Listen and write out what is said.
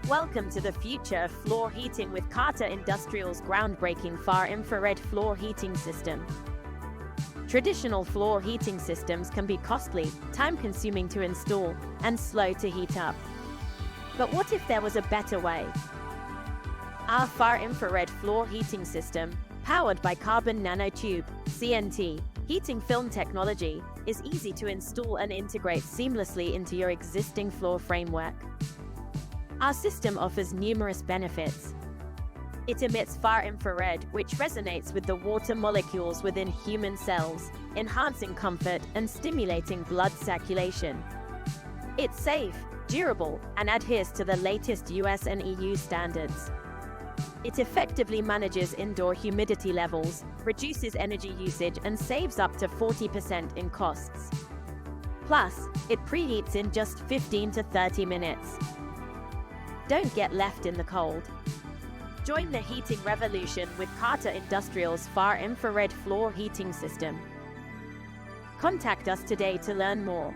Welcome to the future of floor heating with Carter Industrial's groundbreaking far-infrared floor heating system. Traditional floor heating systems can be costly, time-consuming to install, and slow to heat up. But what if there was a better way? Our far-infrared floor heating system, powered by Carbon Nanotube (CNT) heating film technology, is easy to install and integrate seamlessly into your existing floor framework. Our system offers numerous benefits. It emits far-infrared, which resonates with the water molecules within human cells, enhancing comfort and stimulating blood circulation. It's safe, durable, and adheres to the latest US and EU standards. It effectively manages indoor humidity levels, reduces energy usage, and saves up to 40% in costs. Plus, it preheats in just 15 to 30 minutes. Don't get left in the cold. Join the heating revolution with Carter Industrial's far-infrared floor heating system. Contact us today to learn more.